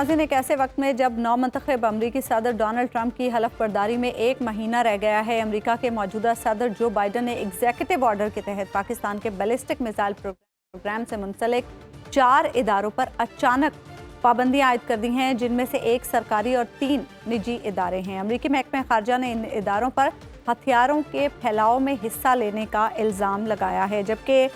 ناظرین، ایک ایسے وقت میں جب نومنتخب امریکی صدر ڈونلڈ ٹرمپ کی حلف برداری میں 1 مہینہ رہ گیا ہے، امریکہ کے موجودہ صدر جو بائیڈن نے ایگزیکٹو آرڈر کے تحت پاکستان کے بیلسٹک میزائل پروگرام سے منسلک 4 اداروں پر اچانک پابندیاں عائد کر دی ہیں، جن میں سے 1 سرکاری اور 3 نجی ادارے ہیں۔ امریکی محکمہ خارجہ نے ان اداروں پر ہتھیاروں کے پھیلاؤ میں حصہ لینے کا الزام لگایا ہے، جبکہ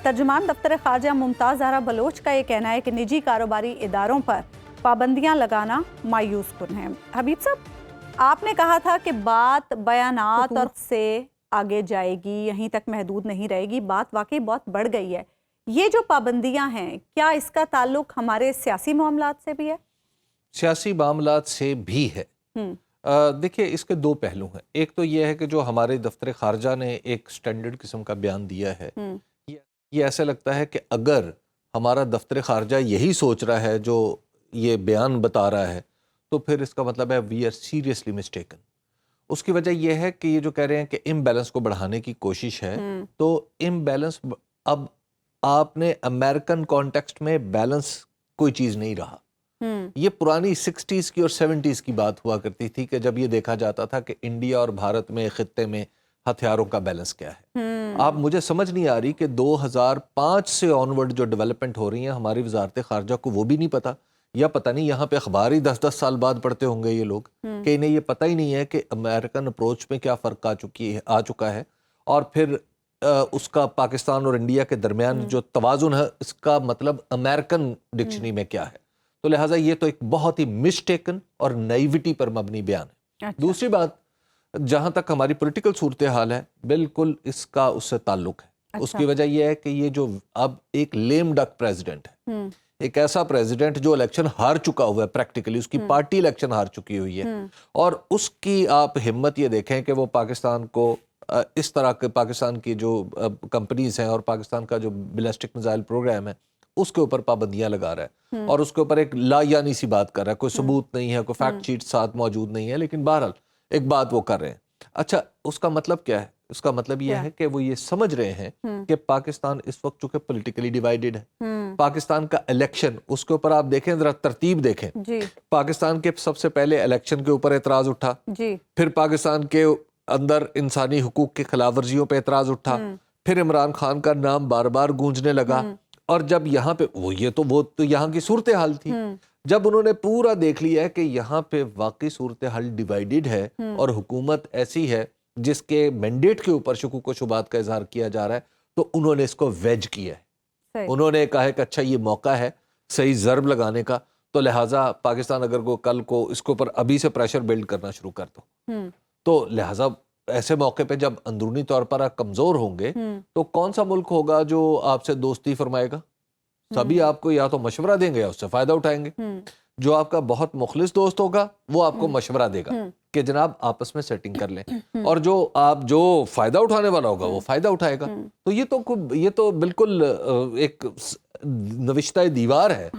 ترجمان دفتر خارجہ ممتاز زہرا بلوچ کا یہ کہنا ہے کہ نجی کاروباری اداروں پر پابندیاں لگانا مایوس کن ہے۔ حبیب صاحب، آپ نے کہا تھا کہ بات بیانات اور سے آگے جائے گی، یہیں تک محدود نہیں رہے گی، بات واقعی بہت بڑھ گئی ہے۔ یہ جو پابندیاں ہیں، کیا اس کا تعلق ہمارے سیاسی معاملات سے بھی ہے؟ سیاسی معاملات سے بھی ہے۔ دیکھیے، اس کے 2 پہلو ہیں۔ ایک تو یہ ہے کہ جو ہمارے دفتر خارجہ نے ایک سٹینڈرڈ قسم کا بیان دیا ہے، یہ ایسا لگتا ہے کہ اگر ہمارا دفتر خارجہ یہی سوچ رہا ہے جو یہ بیان بتا رہا ہے، تو پھر اس کا مطلب ہے وی آر سیریسلی مسٹیکن۔ اس کی وجہ یہ ہے کہ یہ جو کہہ رہے ہیں کہ امبیلنس کو بڑھانے کی کوشش ہے، تو امبیلنس اب آپ نے امریکن کانٹیکسٹ میں بیلنس کوئی چیز نہیں رہا۔ یہ پرانی 60s کی اور 70s کی بات ہوا کرتی تھی کہ جب یہ دیکھا جاتا تھا کہ انڈیا اور بھارت میں، خطے میں ہتھیاروں کا بیلنس کیا ہے۔ آپ مجھے سمجھ نہیں آ رہی کہ 2005 سے آنورڈ جو ڈیولپمنٹ ہو رہی ہیں ہماری وزارت خارجہ کو وہ بھی نہیں پتا، یا پتہ نہیں یہاں پہ اخبار ہی 10 سال بعد پڑھتے ہوں گے یہ لوگ، کہ انہیں یہ پتہ ہی نہیں ہے کہ امریکن اپروچ میں کیا فرق آ چکا ہے، اور پھر اس کا پاکستان اور انڈیا کے درمیان جو توازن ہے، اس کا مطلب امریکن ڈکشنری میں کیا ہے۔ تو لہٰذا یہ تو ایک بہت ہی مسٹیکن اور نیویٹی پر مبنی بیان ہے۔ دوسری بات، جہاں تک ہماری پولیٹیکل صورتحال ہے، بالکل اس کا اس سے تعلق ہے۔ اس کی وجہ یہ ہے کہ یہ جو اب ایک لیم ڈک پریزیڈنٹ ہے، ایک ایسا پریزیڈنٹ جو الیکشن ہار چکا ہوا ہے، پریکٹیکلی اس کی پارٹی الیکشن ہار چکی ہوئی ہے، اور اس کی آپ ہمت یہ دیکھیں کہ وہ پاکستان کو اس طرح کے، پاکستان کی جو کمپنیز ہیں اور پاکستان کا جو بیلسٹک میزائل پروگرام ہے، اس کے اوپر پابندیاں لگا رہا ہے، اور اس کے اوپر ایک لا یعنی سی بات کر رہا ہے، کوئی ثبوت نہیں ہے، کوئی فیکٹ شیٹ ساتھ موجود نہیں ہے، لیکن بہرحال ایک بات وہ کر رہے ہیں۔ اچھا، اس کا مطلب کیا ہے؟ اس کا مطلب یہ ہے کہ وہ یہ سمجھ رہے ہیں کہ پاکستان اس وقت چونکہ پولیٹیکلی ڈیوائیڈڈ ہے، پاکستان کا الیکشن، اس کے اوپر آپ دیکھیں، ذرا ترتیب دیکھیں، پاکستان کے سب سے پہلے الیکشن کے اوپر اعتراض اٹھا، پھر پاکستان کے اندر انسانی حقوق کی خلاف ورزیوں پہ اعتراض اٹھا، پھر عمران خان کا نام بار بار گونجنے لگا، اور جب یہاں پہ وہ تو یہاں کی صورتحال تھی، جب انہوں نے پورا دیکھ لیا ہے کہ یہاں پہ واقعی صورتحال ڈیوائیڈڈ ہے اور حکومت ایسی ہے جس کے مینڈیٹ کے اوپر شکوک و شبہات کا اظہار کیا جا رہا ہے، تو انہوں نے اس کو ویج کیا ہے۔ انہوں نے کہا ہے کہ اچھا، یہ موقع ہے صحیح ضرب لگانے کا، تو لہٰذا پاکستان اگر کو کل کو اس کے اوپر ابھی سے پریشر بلڈ کرنا شروع کر دو، تو لہٰذا ایسے موقع پہ جب اندرونی طور پر آپ کمزور ہوں گے، تو کون سا ملک ہوگا جو آپ سے دوستی فرمائے گا؟ سبھی آپ کو یا تو مشورہ دیں گے یا اس سے فائدہ اٹھائیں گے۔ جو آپ کا بہت مخلص دوست ہوگا وہ آپ کو مشورہ دے گا کہ جناب آپس میں سیٹنگ کر لیں، اور جو فائدہ اٹھانے والا ہوگا وہ فائدہ اٹھائے گا۔ تو یہ تو بالکل ایک نوشتہ دیوار ہے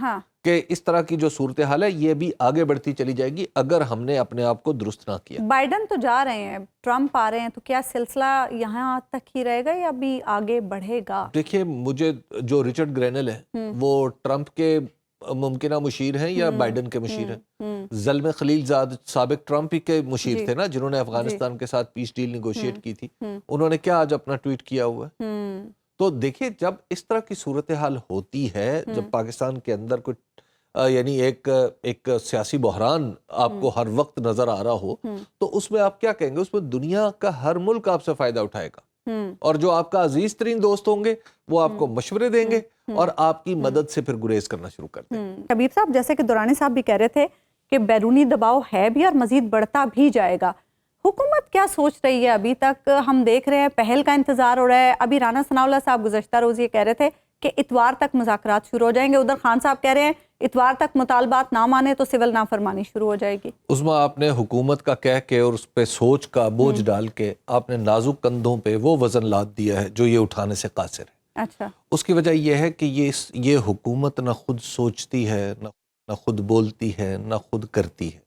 کہ اس طرح کی جو صورتحال ہے یہ بھی آگے بڑھتی چلی جائے گی اگر ہم نے اپنے آپ کو درست نہ کیا۔ بائیڈن تو جا رہے ہیں، ٹرمپ آ رہے ہیں، تو کیا سلسلہ یہاں تک ہی رہے گا یا بھی آگے بڑھے گا؟ دیکھیے، مجھے جو ریچرڈ گرینل ہے وہ ٹرمپ کے ممکنہ مشیر ہیں یا بائیڈن کے مشیر ہیں؟ زلمے خلیل زاد سابق ٹرمپ ہی کے مشیر تھے نا، جنہوں نے افغانستان کے ساتھ پیس ڈیل نیگوشیٹ کی تھی۔ انہوں نے کیا آج اپنا ٹویٹ کیا ہوا ہے؟ تو دیکھیے، جب اس طرح کی صورتحال ہوتی ہے، جب پاکستان کے اندر کوئی یعنی ایک سیاسی بحران آپ کو ہر وقت نظر آ رہا ہو، تو اس میں آپ کیا کہیں گے؟ اس میں دنیا کا ہر ملک آپ سے فائدہ اٹھائے گا، اور جو آپ کا عزیز ترین دوست ہوں گے وہ آپ کو مشورے دیں گے اور آپ کی مدد سے پھر گریز کرنا شروع کر دیں گے۔ حبیب صاحب، جیسے کہ دورانی صاحب بھی کہہ رہے تھے کہ بیرونی دباؤ ہے بھی اور مزید بڑھتا بھی جائے گا، حکومت کیا سوچ رہی ہے؟ ابھی تک ہم دیکھ رہے ہیں پہل کا انتظار ہو رہا ہے۔ ابھی رانا ثناء اللہ صاحب گزشتہ روز یہ کہہ رہے تھے کہ اتوار تک مذاکرات شروع ہو جائیں گے، ادھر خان صاحب کہہ رہے ہیں اتوار تک مطالبات نہ مانے تو سول نافرمانی شروع ہو جائے گی۔ عظمیٰ، آپ نے حکومت کا کہہ کے اور اس پہ سوچ کا بوجھ ڈال کے آپ نے نازک کندھوں پہ وہ وزن لاد دیا ہے جو یہ اٹھانے سے قاصر ہے۔ اچھا، اس کی وجہ یہ ہے کہ یہ حکومت نہ خود سوچتی ہے، نہ خود بولتی ہے، نہ خود کرتی ہے۔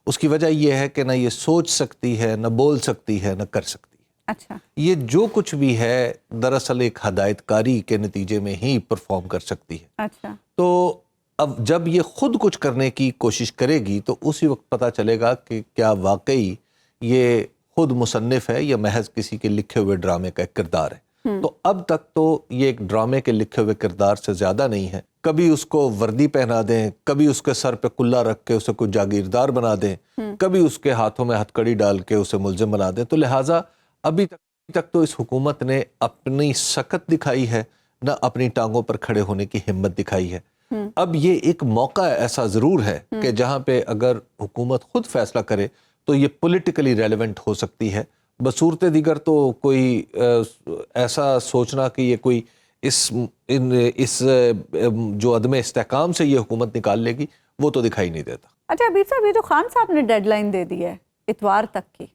اس کی وجہ یہ ہے کہ نہ یہ سوچ سکتی ہے، نہ بول سکتی ہے، نہ کر سکتی ہے۔ اچھا، یہ جو کچھ بھی ہے دراصل ایک ہدایت کاری کے نتیجے میں ہی پرفارم کر سکتی ہے۔ اچھا، تو اب جب یہ خود کچھ کرنے کی کوشش کرے گی تو اسی وقت پتہ چلے گا کہ کیا واقعی یہ خود مصنف ہے یا محض کسی کے لکھے ہوئے ڈرامے کا ایک کردار ہے. تو اب تک تو یہ ایک ڈرامے کے لکھے ہوئے کردار سے زیادہ نہیں ہے. کبھی اس کو وردی پہنا دیں, کبھی اس کے سر پہ کلا رکھ کے اسے کوئی جاگیردار بنا دیں, کبھی اس کے ہاتھوں میں ہتھ کڑی ڈال کے اسے ملزم بنا دیں. تو لہٰذا ابھی تک تو اس حکومت نے اپنی سکت دکھائی ہے, نہ اپنی ٹانگوں پر کھڑے ہونے کی ہمت دکھائی ہے. اب یہ ایک موقع ایسا ضرور ہے کہ جہاں پہ اگر حکومت خود فیصلہ کرے تو یہ پولیٹیکلی ریلیونٹ ہو سکتی ہے. بصورت دیگر تو کوئی ایسا سوچنا کہ یہ کوئی اس جو عدم استحکام سے یہ حکومت نکال لے گی, وہ تو دکھائی نہیں دیتا. اچھا عبیر صاحب, یہ جو خان صاحب نے ڈیڈ لائن دے دی ہے اتوار تک کی,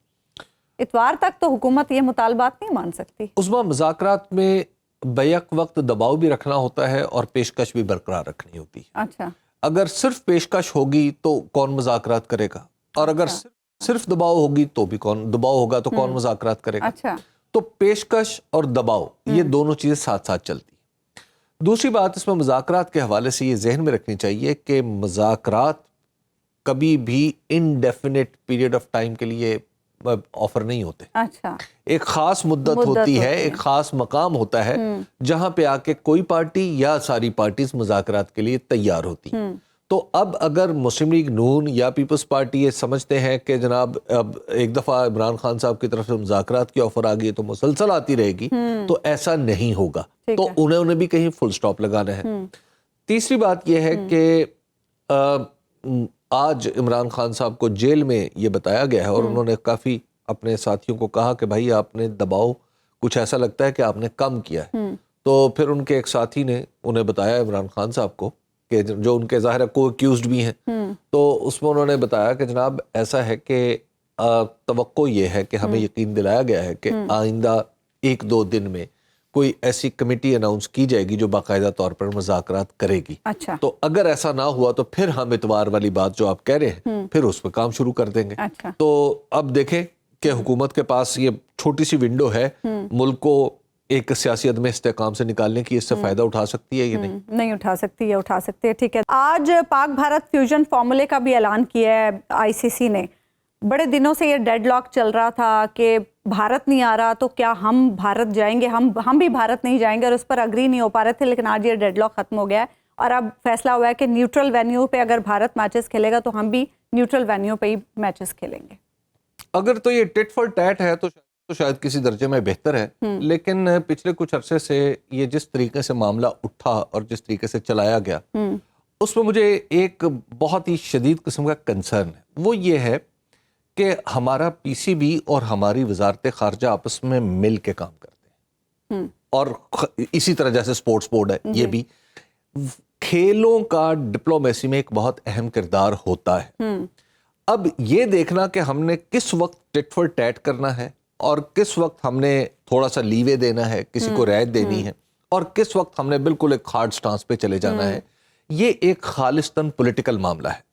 اتوار تک تو حکومت یہ مطالبات نہیں مان سکتی. عظمیٰ مذاکرات میں بیک وقت دباؤ بھی رکھنا ہوتا ہے اور پیشکش بھی برقرار رکھنی ہوتی ہے. اچھا, اگر صرف پیشکش ہوگی تو کون مذاکرات کرے گا, اور اگر صرف دباؤ ہوگی تو بھی دباؤ ہوگا تو کون مذاکرات کرے گا. اچھا, تو پیشکش اور دباؤ یہ دونوں چیزیں ساتھ ساتھ چلتی ہیں. دوسری بات اس میں مذاکرات کے حوالے سے یہ ذہن میں رکھنی چاہیے کہ مذاکرات کبھی بھی انڈیفینٹ پیریڈ آف ٹائم کے لیے آفر نہیں ہوتے. اچھا, ایک خاص مدت ہوتی ہے, ایک خاص مقام ہوتا ہے جہاں پہ آ کے کوئی پارٹی یا ساری پارٹیز مذاکرات کے لیے تیار ہوتی ہیں. تو اب اگر مسلم لیگ نون یا پیپلز پارٹی یہ سمجھتے ہیں کہ جناب اب ایک دفعہ عمران خان صاحب کی طرف سے مذاکرات کی آفر آ گئی تو مسلسل آتی رہے گی, تو ایسا نہیں ہوگا. تو انہیں بھی کہیں فل سٹاپ لگانا ہے. تیسری بات یہ ہے کہ آج عمران خان صاحب کو جیل میں یہ بتایا گیا ہے اور انہوں نے کافی اپنے ساتھیوں کو کہا کہ بھائی آپ نے دباؤ کچھ ایسا لگتا ہے کہ آپ نے کم کیا ہے. تو پھر ان کے ایک ساتھی نے انہیں بتایا عمران خان صاحب کو کہ جو ان کے ظاہر ہے کو ایکیوزڈ بھی ہیں, تو اس میں انہوں نے بتایا کہ جناب ایسا ہے کہ توقع یہ ہے کہ ہمیں یقین دلایا گیا ہے کہ آئندہ 1-2 دن میں کوئی ایسی کمیٹی اناؤنس کی جائے گی جو باقاعدہ طور پر مذاکرات کرے گی. اچھا, تو اگر ایسا نہ ہوا تو پھر ہم اتوار والی بات جو آپ کہہ رہے ہیں پھر اس پہ کام شروع کر دیں گے. اچھا, تو اب دیکھیں کہ حکومت کے پاس یہ چھوٹی سی ونڈو ہے, ملک کو ایک سیاسی عدم استحکام سے نکالنے کی, اس سے فائدہ اٹھا سکتی ہے یا نہیں؟ نہیں اٹھا سکتی ہے, اٹھا سکتے ہیں. ٹھیک ہے, آج پاک بھارت فیوژن فارمولے کا بھی اعلان کیا ہے آئی سی سی نے. بڑے دنوں سے یہ ڈیڈ لاک چل رہا تھا کہ بھارت نہیں آ رہا تو کیا ہم بھارت جائیں گے, ہم بھی بھارت نہیں جائیں گے, اور اس پر اگری نہیں ہو پا رہے تھے. لیکن آج یہ ڈیڈ لاک ختم ہو گیا ہے اور اب فیصلہ ہوا ہے کہ نیوٹرل وینیو پہ اگر بھارت میچز کھیلے گا تو ہم بھی نیوٹرل وینیو پہ ہی میچز کھیلیں گے. اگر تو یہ ٹٹ فار ٹیٹ ہے تو شاید کسی درجے میں بہتر ہے, لیکن پچھلے کچھ عرصے سے یہ جس طریقے سے معاملہ اٹھا اور جس طریقے سے چلایا گیا اس میں مجھے ایک بہت ہی شدید قسم کا کنسرن ہے. وہ یہ ہے کہ ہمارا پی سی بی اور ہماری وزارت خارجہ آپس میں مل کے کام کرتے ہیں, اور اسی طرح جیسے سپورٹس بورڈ ہے یہ بھی, کھیلوں کا ڈپلومیسی میں ایک بہت اہم کردار ہوتا ہے. اب یہ دیکھنا کہ ہم نے کس وقت ٹٹ فار ٹیٹ کرنا ہے اور کس وقت ہم نے تھوڑا سا لیوے دینا ہے, کسی کو رعایت دینی ہے, اور کس وقت ہم نے بالکل ایک ہارڈ سٹانس پہ چلے جانا ہے, یہ ایک خالصتاً پولیٹیکل معاملہ ہے.